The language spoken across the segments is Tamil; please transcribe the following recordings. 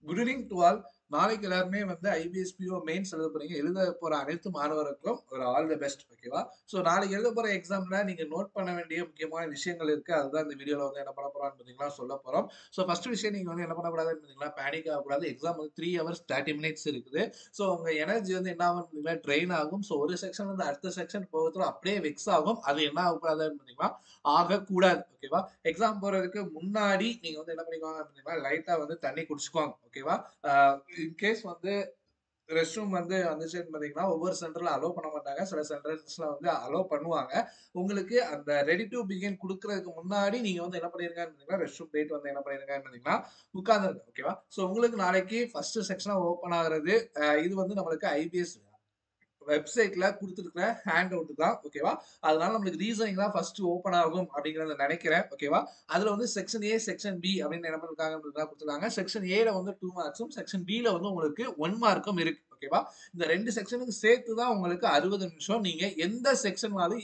Good evening to all. நாளைக்கு எல்லாருமே வந்து ஐபிஎஸ்பிஓ மெயின்ஸ் எழுத போறீங்க. எழுத போற அனைத்து மாணவருக்கும் ஒரு ஆல் தி பெஸ்ட். ஓகேவா? ஸோ நாளைக்கு எழுத போற எக்ஸாம்ல நீங்க நோட் பண்ண வேண்டிய முக்கியமான விஷயங்கள் இருக்கு. அதுதான் இந்த வீடியோல வந்து என்ன பண்ண போறோம்னு பார்த்தீங்கன்னா சொல்ல போறோம். ஸோ ஃபர்ஸ்ட் விஷயம் நீங்க வந்து என்ன பண்ணக்கூடாதுன்னு பார்த்தீங்கன்னா பேனிக் ஆகக்கூடாது. எக்ஸாம் வந்து 3 ஹவர்ஸ் 30 மினிட்ஸ் இருக்குது. ஸோ உங்க எனர்ஜி வந்து என்ன ஆகும் பார்த்தீங்கன்னா ட்ரெயின் ஆகும். ஸோ ஒரு செக்ஷன் வந்து அடுத்த செக்ஷன் போகிறதுல அப்படியே வெக்ஸ் ஆகும். அது என்ன ஆகக்கூடாதுன்னு பார்த்தீங்கன்னா ஆகக்கூடாது. ஓகேவா? எக்ஸாம் போறதுக்கு முன்னாடி நீங்க வந்து என்ன பண்ணிக்கோங்க அப்படின்னா லைட்டா வந்து தண்ணி குடிச்சுக்கோங்க. ஓகேவா? இன்கேஸ் வந்து ரெஸ்ட் ரூம் வந்து வந்துச்சுன்னு பார்த்தீங்கன்னா, ஒவ்வொரு சென்டர்ல அலோ பண்ண மாட்டாங்க. சில சென்டர்ஸ்ல வந்து அலோ பண்ணுவாங்க. உங்களுக்கு அந்த ரெடி டூ பிகின் குடுக்குறதுக்கு முன்னாடி நீங்க வந்து என்ன பண்ணிருங்கன்னு பார்த்தீங்கன்னா, ரெஸ்ட் ரூம் போயிட்டு வந்து என்ன பண்ணிருங்கன்னு பார்த்தீங்கன்னா, உட்கார்ந்துருங்க. ஓகேவா? ஸோ உங்களுக்கு நாளைக்கு ஃபர்ஸ்ட் செக்ஷனா ஓப்பன் ஆகுறது, இது வந்து நம்மளுக்கு ஐபிஎஸ் வெப்சைட்ல குடுத்துருக்கிற ஹேண்ட் அவுட் தான். ஓகேவா? அதனால நம்மளுக்கு ரீசனிங் தான் ஃபர்ஸ்ட் ஓப்பன் ஆகும் அப்படிங்கிறத நினைக்கிறேன். ஓகேவா? அதுல வந்து செக்ஷன் ஏ, செக்ஷன் பி அப்படின்னு என்ன பண்ணிருக்காங்க அப்படின்னா குடுத்துருக்காங்க. செக்ஷன் ஏல வந்து 2 மார்க்ஸும், செக்ஷன் பில வந்து உங்களுக்கு 1 மார்க்கும் இருக்கு. ஓகேவா? இந்த 2 செக்ஷனுக்கு சேர்த்து தான் உங்களுக்கு 60 நிமிஷம். நீங்க எந்த செக்ஷன்னாலும்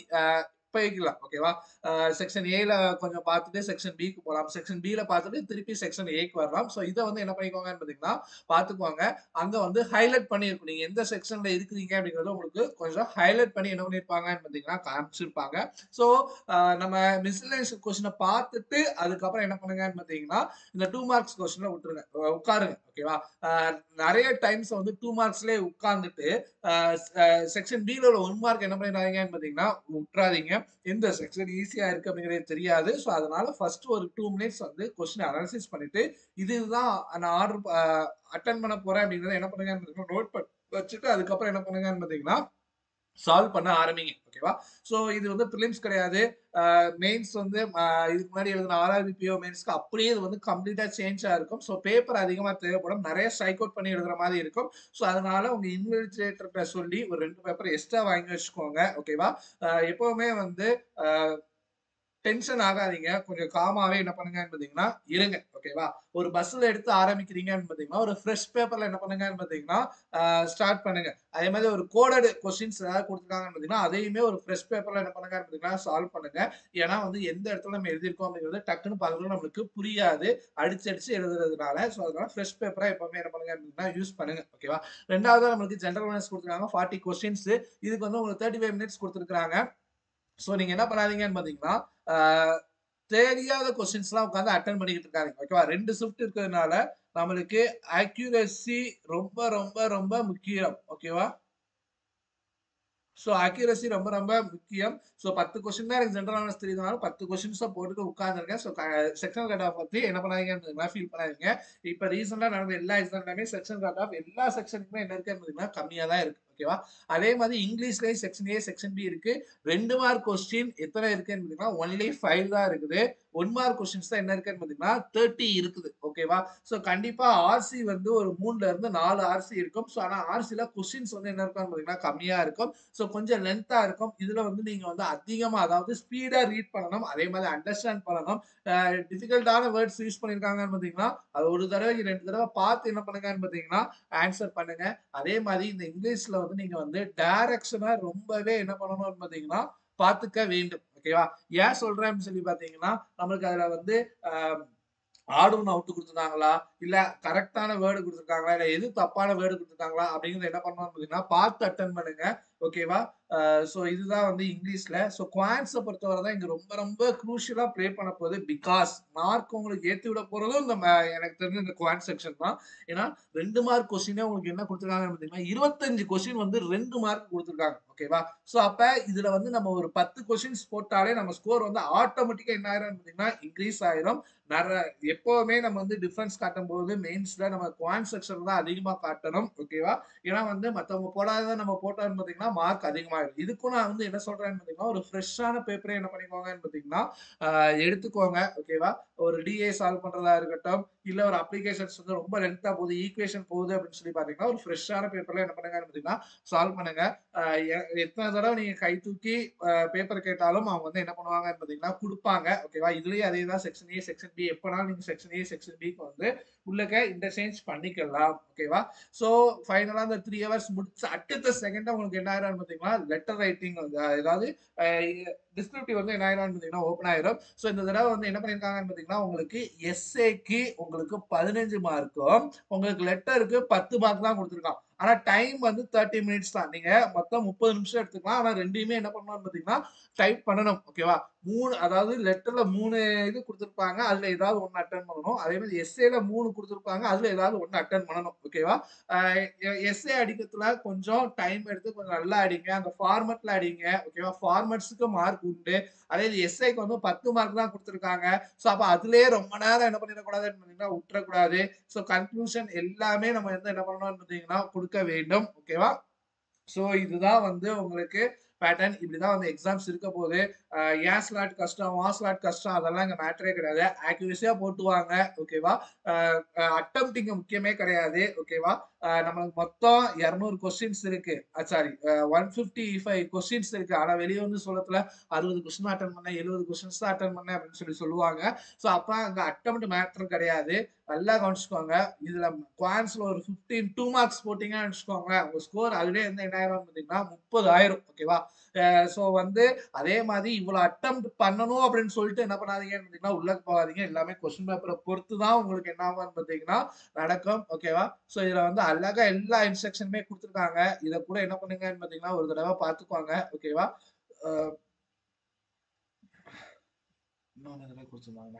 போய்க்கலாம். ஓகேவா? செக்ஷன் ஏல கொஞ்சம் பார்த்துட்டு செக்ஷன் பிக்கு போலாம். செக்ஷன் பில பார்த்துட்டு திருப்பி செக்ஷன் ஏக்கு வரலாம். ஸோ இத வந்து என்ன பண்ணிக்கோங்கன்னு பார்த்தீங்கன்னா பார்த்துக்கோங்க. அங்க வந்து ஹைலைட் பண்ணியிருக்கும். நீங்க எந்த செக்ஷன்ல இருக்கிறீங்க அப்படிங்கறத உங்களுக்கு கொஞ்சம் ஹைலைட் பண்ணி என்ன பண்ணியிருப்பாங்கன்னு பார்த்தீங்கன்னா காமிச்சிருப்பாங்க. ஸோ நம்ம மிஸ்லேனியஸ் கொஸ்டினை பார்த்துட்டு அதுக்கப்புறம் என்ன பண்ணுங்கன்னு பார்த்தீங்கன்னா இந்த 2 மார்க்ஸ் கொஸ்டினை விட்டுருங்க. உட்காருங்க. ஓகேவா? நிறைய டைம்ஸ் வந்து 2 மார்க்ஸ்லேயே உட்கார்ந்துட்டு செக்ஷன் பில உள்ள 1 மார்க் என்ன பண்ணிடுறாங்கன்னு பார்த்தீங்கன்னா விட்டுறாதீங்க. எந்த செக்ஷன் ஈஸியா இருக்கு அப்படிங்கிறது தெரியாது. ஸோ அதனால ஃபர்ஸ்ட் ஒரு 2 மினிட்ஸ் வந்து கொஸ்டின் அனாலிசிஸ் பண்ணிட்டு இதுதான் நான் ஆர்டர் அட்டன் பண்ண போறேன் அப்படிங்கறத என்ன பண்ணுங்க நோட் பண்ணி வச்சுட்டு அதுக்கப்புறம் என்ன பண்ணுங்கன்னு பாத்தீங்கன்னா சால்வ் பண்ண ஆரம்பிங்க. ஓகேவா? சோ இது வந்து பிலிம்ஸ் கிடையாது. மெயின்ஸ் வந்து இதுக்கு முன்னாடி எழுதின ஆர்ஆர்பிபிஓ மெயின்ஸ்க்கு அப்படியே இது வந்து கம்ப்ளீட்டா சேஞ்சா இருக்கும். சோ பேப்பர் அதிகமா தேவைப்படும். நிறைய ஸ்ட்ரைக் அவுட் பண்ணி எழுதுற மாதிரி இருக்கும். சோ அதனால உங்க இன்விஜிலேட்டர்கிட்ட சொல்லி ஒரு 2 பேப்பர் எக்ஸ்ட்ரா வாங்கி வச்சுக்கோங்க. ஓகேவா? எப்பவுமே வந்து டென்ஷன் ஆகாதீங்க. கொஞ்சம் காமாவே என்ன பண்ணுங்கன்னு பார்த்தீங்கன்னா, இருங்க. ஓகேவா? ஒரு பஸ்ல எடுத்து ஆரம்பிக்கிறீங்கன்னு பார்த்தீங்கன்னா, ஒரு ஃப்ரெஷ் பேப்பர்ல என்ன பண்ணுங்கன்னு பார்த்தீங்கன்னா, ஸ்டார்ட் பண்ணுங்க. அதே மாதிரி ஒரு கோடட் கொஸ்டின்ஸ் ஏதாவது குடுத்துருக்காங்கன்னு பார்த்தீங்கன்னா, அதையுமே ஒரு ஃப்ரெஷ் பேப்பர்ல என்ன பண்ணுங்கன்னு பார்த்தீங்கன்னா, சால்வ் பண்ணுங்க. ஏன்னா வந்து எந்த இடத்துல நம்ம எழுதியிருக்கோம் அப்படிங்கிறது டக்குன்னு பார்க்குறது நம்மளுக்கு புரியாது. அடிச்சு அடிச்சு எழுதுறதுனால. ஸோ அதனால ஃப்ரெஷ் பேப்பரா எப்பவுமே என்ன பண்ணுங்க அப்படின்னா, யூஸ் பண்ணுங்க. ஓகேவா? 2வது நம்மளுக்கு ஜெனரல் அவேர்னஸ் குடுத்துருக்காங்க. 40 கொஸ்டின்ஸ். இதுக்கு வந்து உங்களுக்கு 35 மினிட்ஸ் குடுத்துருக்காங்க. சோ நீங்க என்ன பண்ணாதீங்கன்னு பாத்தீங்கன்னா தெரியாத கொஸ்டின்ஸ் எல்லாம் உட்காந்து அட்டன் பண்ணிக்கிட்டு இருக்காங்க. ஓகேவா? 2 ஷிஃப்ட் இருக்கிறதுனால நம்மளுக்கு அக்யூரசி ரொம்ப ரொம்ப ரொம்ப முக்கியம். ஓகேவா? சோ அக்யூரசி ரொம்ப ரொம்ப முக்கியம். சோ 10 கொஸ்டின் தான் எனக்கு ஜெனரல் நாலேஜ் தெரியுதுனால 10 கொஸ்டின்ஸா போட்டுட்டு உட்கார்ந்துருக்கேன். சோ செக்ஷனல் கட் ஆஃப் பத்தி என்ன பண்ணாதீங்க ஃபீல் பண்ணாதீங்க. இப்ப ரீசெண்டா நடந்த எல்லா எக்ஸாம்லயுமே செக்ஷன் கட் ஆஃப் எல்லா செக்ஷனுக்குமே என்ன இருக்கு அப்படின்னா கம்மியா தான் இருக்கு. ஓகேவா? அதே மாதிரி இங்கிலீஷ்லயும் செக்ஷன் ஏ, செக்ஷன் பி இருக்கு. 2 மார்க் கொஸ்டின் எத்தனை இருக்குன்னு பார்த்தீங்கன்னா ஒன்லி 5 தான் இருக்குது. 1 மார்க் கொஸ்டின்ஸ் தான் என்ன இருக்குன்னு பார்த்தீங்கன்னா 30 இருக்குது. ஓகேவா? சோ கண்டிப்பா ஆர்சி வந்து ஒரு 3ல இருந்து 4 ஆர்சி இருக்கும். சோ ஆனா ஆர்சில கொஸ்டின்ஸ் வந்து என்ன இருக்குன்னு பார்த்தீங்கன்னா கம்மியா இருக்கும். ஸோ கொஞ்சம் லென்த்தா இருக்கும். இதுல வந்து நீங்க வந்து அதிகமா அதாவது ஸ்பீடா ரீட் பண்ணணும். அதே மாதிரி அண்டர்ஸ்டாண்ட் பண்ணணும். டிஃபிகல்ட்டான வேர்ட்ஸ் யூஸ் பண்ணியிருக்காங்கன்னு பார்த்தீங்கன்னா, அது ஒரு தடவைக்கு 2 தடவை பார்த்து என்ன பண்ணுங்கன்னு பார்த்தீங்கன்னா, ஆன்சர் பண்ணுங்க. அதே மாதிரி இந்த இங்கிலீஷ்ல வந்து நீங்க வந்து டைரக்ஷனா ரொம்பவே என்ன பண்ணணும்னு பார்த்தீங்கன்னா, பார்த்துக்க வேண்டும். ஓகேவா? ஏன் சொல்றேன்னு சொல்லி பார்த்தீங்கன்னா, நம்மளுக்கு அதுல வந்து அ ஆட் ஒன் அவுட் குடுத்துருக்காங்களா? இல்ல கரெக்ட்டான வேர்ட் குடுத்துருக்காங்களா? இல்ல எது தப்பான வேர்ட் குடுத்துருக்காங்களா? அப்படிங்கிறத என்ன பண்ணணும்னு பார்த்தீங்கன்னா, பார்த்து அட்டெண்ட் பண்ணுங்க. ஓகேவா? சோ இதுதான் வந்து இங்கிலீஷ்ல. சோ குவான்ட்ஸ பொறுத்தவரை தான் இங்க ரொம்ப ரொம்ப குரூஷியலா ப்ளே பண்ண போகுது. பிகாஸ் மார்க் உங்களுக்கு ஏத்தி விட போறதும் இந்த எனக்கு தெரிஞ்சு இந்த குவான்ட் செக்ஷன் தான். ஏன்னா 2 மார்க் கொஸ்டினே உங்களுக்கு என்ன குடுத்துருக்காங்கன்னு பார்த்தீங்கன்னா, 25 கொஸ்டின் வந்து 2 மார்க் குடுத்துருக்காங்க. ஓகேவா? சோ அப்ப இதுல வந்து நம்ம ஒரு 10 கொஸ்டின்ஸ் போட்டாலே நம்ம ஸ்கோர் வந்து ஆட்டோமேட்டிக்கா என்ன ஆயிரும்னு பார்த்தீங்கன்னா, இன்கிரீஸ் ஆயிரும். நெற எப்பவுமே நம்ம வந்து டிஃபரன்ஸ் காட்டும்போது மெயின்ஸ்ல நம்ம குவான்ட் செக்ஷன் தான் அதிகமா காட்டணும். ஓகேவா? ஏன்னா வந்து மத்தவங்க போடாதத நம்ம போட்டோம்னு பார்த்தீங்கன்னா, மார்க் அதிகமாயிடும். இதுக்கும் நான் வந்து என்ன சொல்றேன்னு பார்த்தீங்கன்னா, ஒரு ஃப்ரெஷ்ஷான பேப்பரே என்ன பண்ணிக்கோங்கன்னு பார்த்தீங்கன்னா, அ எடுத்துக்கோங்க. ஓகேவா? ஒரு டிஏ சால்வ் பண்றதா இருக்கட்டும், இல்ல ஒரு அப்ளிகேஷன்ஸ் வந்து ரொம்ப லென்த்தா போகுது, ஈக்குவேஷன் போகுது அப்படின்னு சொல்லி பார்த்தீங்கன்னா, ஒரு ஃப்ரெஷ்ஷான பேப்பர்ல என்ன பண்ணுங்கன்னு பார்த்தீங்கன்னா, சால்வ் பண்ணுங்க. அ எ எத்தன தடவ நீங்க கை தூக்கி பேப்பர் கேட்டாலும் அவங்க வந்து என்ன பண்ணுவாங்கன்னு பார்த்தீங்கன்னா, குடுப்பாங்க. ஓகேவா? இதுலயும் அதே தான் செக்ஷன் ஏ, செக்ஷன் பி எப்பனாலும் நீங்க செக்ஷன் ஏ, செக்ஷன் பிக்கு வந்து உள்ளக்க இன்டர்சேஞ்ச் பண்ணிக்கலாம். ஓகேவா? சோ ஃபைனலா அந்த 3 ஹவர்ஸ் முடிச்சு அடுத்த செகண்டா உங்களுக்கு என்ன ஆயிரும் பார்த்தீங்கன்னா, லெட்டர் ரைட்டிங் வந்து அதாவது அ டிஸ்கிரிப்டிவ் வந்து என்ன ஆயிரும் பாத்தீங்கன்னா ஓப்பன் ஆயிரும். சோ இந்த தடவை வந்து என்ன பண்ணிருக்காங்கன்னு பாத்தீங்கன்னா உங்களுக்கு எஸ்ஏக்கு உங்களுக்கு 15 மார்க்கும் உங்களுக்கு லெட்டருக்கு 10 மார்க் தான் கொடுத்துருக்கான். ஆனா டைம் வந்து 30 மினிட்ஸ் தான். நீங்க மொத்தம் 30 நிமிஷம் எடுத்துக்கலாம். ஆனா ரெண்டையுமே என்ன பண்ணணும்னு பாத்தீங்கன்னா டைப் பண்ணணும். ஓகேவா? 3 அதாவது லெட்டர்ல 3 இது குடுத்திருப்பாங்க. அதுல ஏதாவது ஒண்ணு அட்டெண்ட் பண்ணணும். அதே மாதிரி எஸ்ஏல 3 குடுத்திருப்பாங்க. அதுல ஏதாவது ஒண்ணு அட்டெண்ட் பண்ணணும். ஓகேவா? அ எஸ்ஏ அடிக்கிறதுல கொஞ்சம் டைம் எடுத்து கொஞ்சம் நல்லா அடிங்க. அந்த ஃபார்மட்ல அடிங்க. ஓகேவா? ஃபார்மட்ஸ்க்கு மார்க் உண்டு. அதே இது எஸ்ஏக்கு வந்து 10 மார்க் தான் குடுத்திருக்காங்க. சோ அப்ப அதிலேயே ரொம்ப நேரம் என்ன பண்ணிடக்கூடாதுன்னு பார்த்தீங்கன்னா உட்றக்கூடாது. சோ கன்க்ளூஷன் எல்லாமே நம்ம வந்து என்ன பண்ணணும்னு பார்த்தீங்கன்னா குடுக்க வேண்டும். ஓகேவா? சோ இதுதான் வந்து உங்களுக்கு பேட்டர்ன். இப்படிதான் வந்து எக்ஸாம்ஸ் இருக்க போது. ஏன் ஸ்லாட் கஷ்டம், வா ஸ்லாட் கஷ்டம் அதெல்லாம் இங்க மேட்டரே கிடையாது. ஆக்யூரஸியா போட்டுவாங்க. ஓகேவா? அட்டெம்ப்ட் முக்கியமே கிடையாது. ஓகேவா? நம்மளுக்கு மொத்தம் 200 கொஸ்டின்ஸ் இருக்கு. சாரி 155 கொஸ்டின்ஸ் இருக்கு. ஆனா வெளிய வந்து சொல்லத்துல 60 கொஸ்டின் அட்டன் பண்ணேன், 70 கொஸ்டின்ஸ் தான் அட்டன் பண்ணேன் அப்படின்னு சொல்லுவாங்க. சோ அப்ப அங்க அட்டெம்ப்ட் மேட்டர் கிடையாது. நல்லா கவனிச்சுக்கோங்க. இதுல குவான்ஸ்ல ஒரு 15 2 மார்க்ஸ் போட்டீங்கன்னு வச்சுக்கோங்களேன். உங்க ஸ்கோர் அதுலயே வந்து என்ன ஆயிரும் பார்த்தீங்கன்னா 30 ஆயிரும். ஓகேவா? சோ வந்து அதே மாதிரி இவ்வளவு அட்டெம்ப்ட் பண்ணணும் அப்படின்னு சொல்லிட்டு என்ன பண்ணாதீங்கன்னு பார்த்தீங்கன்னா உள்ள போகாதீங்க. எல்லாமே கொஸ்டின் பேப்பரை பொறுத்து தான் உங்களுக்கு என்ன ஆகும்னு பார்த்தீங்கன்னா நடக்கும். ஓகேவா? சோ இதுல வந்து அழகா எல்லா இன்ஸ்ட்ரக்ஷனுமே கொடுத்துருக்காங்க. இத கூட என்ன பண்ணுங்கன்னு பார்த்தீங்கன்னா ஒரு தடவை பார்த்துக்கோங்க. ஓகேவா? அ இன்னொன்னு எதுல கொடுத்துருந்தாங்க.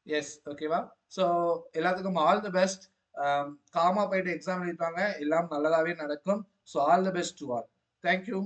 எஸ் ஓகேவா? ஸோ எல்லாத்துக்கும் ஆல் தி பெஸ்ட். காமா போயிட்டு எக்ஸாம் எழுதிட்டாங்க. எல்லாம் நல்லதாவே நடக்கும். So all the best to all. Thank you.